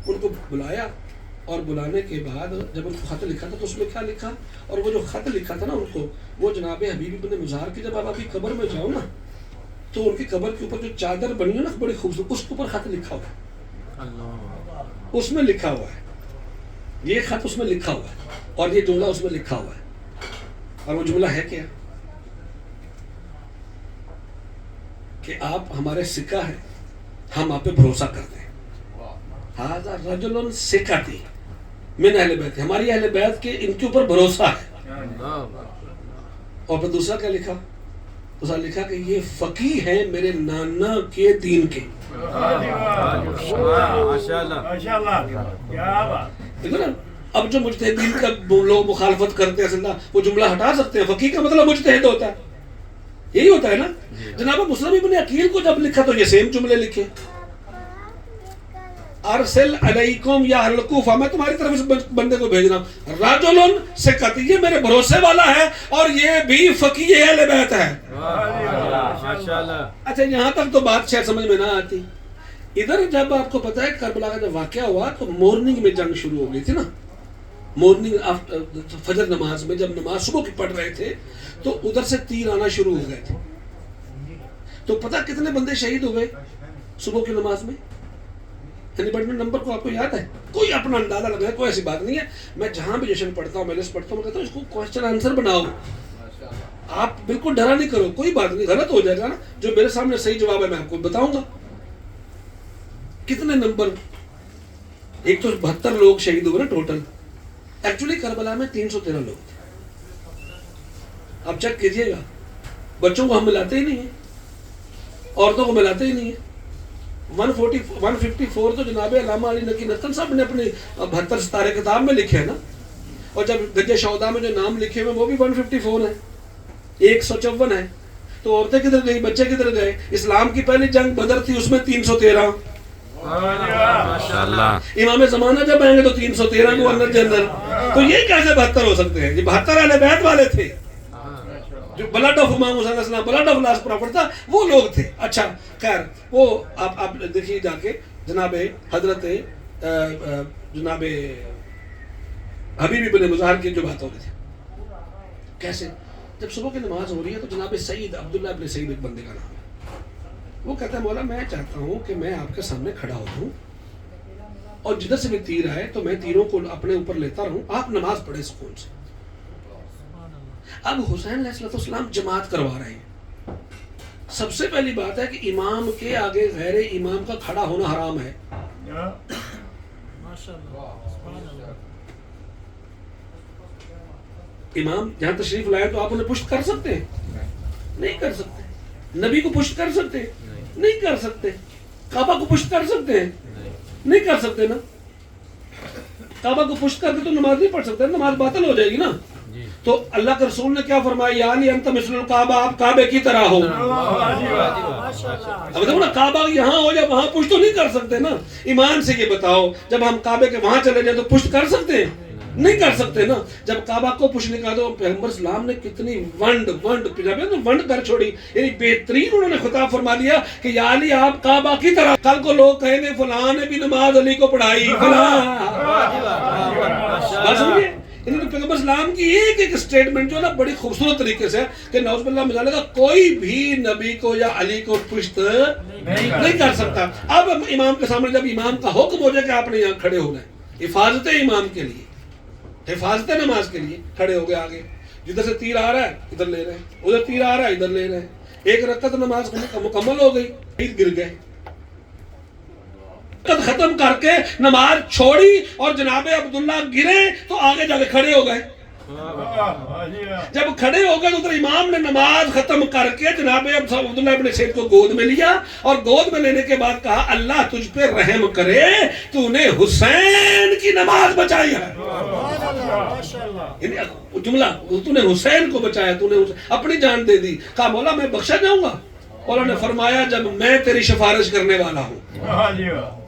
ان کو بلایا اور بلانے کے بعد جب ان کو خط لکھا تھا تو اس میں کیا لکھا, اور وہ جو خط لکھا تھا نا ان کو, وہ جناب حبیب بن مظاہر کی جب آپ ابھی قبر میں جاؤ نا تو ان کی قبر کے اوپر جو چادر بنی ہے نا بڑی خوبصورت, اس کے اوپر خط لکھا ہوا ہے, اس میں لکھا ہوا ہے, یہ خط اس میں لکھا ہوا ہے اور یہ جملہ اس میں لکھا ہوا ہے. اور وہ جملہ ہے کیا کہ آپ ہمارے سکہ ہیں, ہم آپ پہ بھروسہ کرتے ہیں. ھذا رجل ثقتی من اہل بیت, ہماری اہل بیت کے ان کے اوپر بھروسہ ہے. اور پھر دوسرا کیا لکھا, دوسرا لکھا کہ یہ فقیہ ہیں میرے نانا کے دین کے. اب جو مجتہدین کا لوگ مخالفت کرتے ہیں وہ جملہ ہٹا سکتے ہیں, فقیہ کا مطلب مجتہد ہوتا ہے, یہی ہوتا ہے نا. جناب مسلم ابن عقیل کو جب لکھا تو یہ سیم جملے لکھے, ارسل علیکم یا اہل الکوفہ, میں تمہاری طرف اس بندے کو بھیج رہا ہوں, رجل ثقتی, یہ میرے بھروسے والا ہے اور یہ بھی فقیہ اہل بیت ہے. اچھا یہاں تک تو بات شاید سمجھ میں نہ آتی. ادھر جب آپ کو پتا ہے کربلا کا جب واقعہ ہوا تو مارننگ میں جنگ شروع ہو گئی تھی نا, مارننگ فجر نماز میں جب نماز صبح کی پڑھ رہے تھے تو ادھر سے تیر آنا شروع ہو گئے تھے. تو پتہ کتنے بندے شہید ہوئے صبح کی نماز میں؟ یعنی بڑھنے نمبر کو آپ کو یاد ہے؟ کوئی اپنا اندازہ لگائے, کوئی ایسی بات نہیں ہے. میں جہاں بھی جشن پڑھتا ہوں, میں لسٹ پڑھتا ہوں, میں کہتا ہوں اس کو کوسچن آنسر بناؤ, آپ بالکل ڈرا نہیں کرو, کوئی بات نہیں, غلط ہو جائے گا نا, جو میرے سامنے صحیح جواب ہے میں آپ کو بتاؤں گا. کتنے نمبر, ایک تو 72 لوگ شہید ہوئے نا ٹوٹل. ایکچولی کربلا میں 313 لوگ تھے. آپ چیک کیجئے گا, بچوں کو ہم ملاتے ہی نہیں ہیں, عورتوں کو ملاتے ہی نہیں ہیں. 154 تو جناب علامہ علی نقی نتن صاحب نے اپنے 72 ستارے کتاب میں لکھے ہیں نا, اور جب گجے شہدا میں جو نام لکھے ہوئے وہ بھی 154 ہیں, 154 ہے. تو عورتیں کدھر گئی, بچے کدھر گئے؟ اسلام کی پہلی جنگ بدر تھی, اس میں 313. امام زمانہ جب آئیں گے تو 313 گورنر جنرل. تو یہ کیسے 72 ہو سکتے ہیں؟ یہ 72 اہل بیت والے تھے, جو بلڈ آف امام حسین علیہ السلام, بلڈ آف لاسٹ پراپٹ تھا, وہ لوگ تھے. اچھا خیر, وہ آپ دیکھیے جا کے جناب حضرت جناب حبیب بن مظاہر کی جو بات ہو رہی تھی, کیسے جب صبح کی نماز ہو رہی ہے تو جناب سعید, عبداللہ ابن سعید ایک بندے کا نام ہے, وہ کہتا ہے مولا میں چاہتا ہوں کہ میں آپ کے سامنے کھڑا ہو جاؤں اور جدھر سے بھی تیر آئے تو میں تیروں کو اپنے اوپر لیتا رہوں, آپ نماز پڑھے سکون سے. اب حسین علیہ السلام جماعت کروا رہے ہیں. سب سے پہلی بات ہے کہ امام کے آگے غیر امام کا کھڑا ہونا حرام ہے. امام جہاں تشریف لائے تو آپ انہیں پشت کر سکتے ہیں؟ نہیں کر سکتے. نبی کو پشت کر سکتے ہیں؟ نہیں کر سکتے. کعبہ کو پشت کر سکتے ہیں؟ نہیں کر سکتے نا. کعبہ کو پشت کر کے تو نماز نہیں پڑھ سکتے, نماز باطل ہو جائے گی نا. تو اللہ کے رسول نے کیا فرمایا, یا علی انت مثل الکعبہ, آپ کعبے کی طرح ہو. اب دیکھو نا, کعبہ یہاں ہو یا وہاں پشت تو نہیں کر سکتے نا. ایمان سے یہ بتاؤ, جب ہم کعبے کے وہاں چلے جائیں تو پشت کر سکتے ہیں؟ نہیں کر سکتے نا. جب کعبہ کو پشت نکالا تو پیغمبر اسلام نے کتنی ونڈ کر چھوڑی, یعنی بہترین انہوں نے خطاب فرما دیا کہ یا علی آپ کعبہ کی طرح. کل کو لوگ کہیں گے فلاں نے بھی نماز علی کو پڑھائی, فلاں. پیغمبر اسلام کی ایک ایک سٹیٹمنٹ جو ہے نا بڑی خوبصورت طریقے سے کہ نعوذ باللہ من ذالک کا کوئی بھی نبی کو یا علی کو پشت نہیں کر سکتا. اب امام کے سامنے جب امام کا حکم ہو جائے کہ آپ نے یہاں کھڑے ہونا ہے, حفاظت امام کے لیے, حفاظت نماز کے لیے کھڑے ہو گئے. آگے جدھر سے تیر آ رہا ہے ادھر لے رہے ہیں, ادھر تیر آ رہا ہے ادھر لے رہے ہیں. ایک رکعت نماز مکمل ہو گئی, عید گر گئے. ختم کر کے نماز چھوڑی اور جناب عبداللہ گرے تو آگے جا کے کھڑے ہو گئے. جب کھڑے ہو گئے تو ادھر امام نے نماز ختم کر کے جناب عبداللہ ابن سعید کو گود میں لیا, اور گود میں لینے کے بعد کہا اللہ تجھ پہ رحم کرے, تو نے حسین کی نماز بچائی ہے. جملہ, تو نے حسین کو بچایا, تو نے اپنی جان دے دی. کہا مولا میں بخشا جاؤں گا؟ اور انہوں نے فرمایا جب میں تیری سفارش کرنے والا ہوں,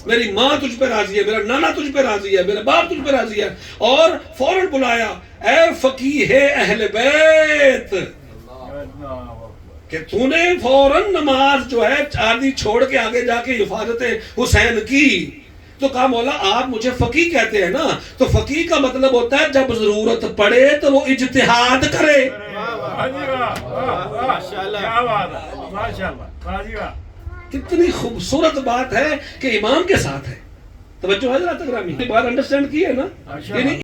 میری ماں تجھ پہ راضی ہے, میرا نانا تجھ پہ راضی ہے, میرا باپ تجھ پہ راضی ہے. اور فوراً بلایا اے فقیہ اہل بیت, کہ تو نے فوراً نماز جو ہے آدھی چھوڑ کے آگے جا کے حفاظت حسین کی. تو کہا مولا آپ مجھے فقیہ کہتے ہیں نا، تو فقیہ کا مطلب ہوتا ہے جب ضرورت پڑے تو وہ اجتہاد کرے. کتنی خوبصورت بات ہے کہ امام کے ساتھ ہے. توجہ حضرات گرامی، بات انڈرسٹینڈ کی ہے نا؟ یعنی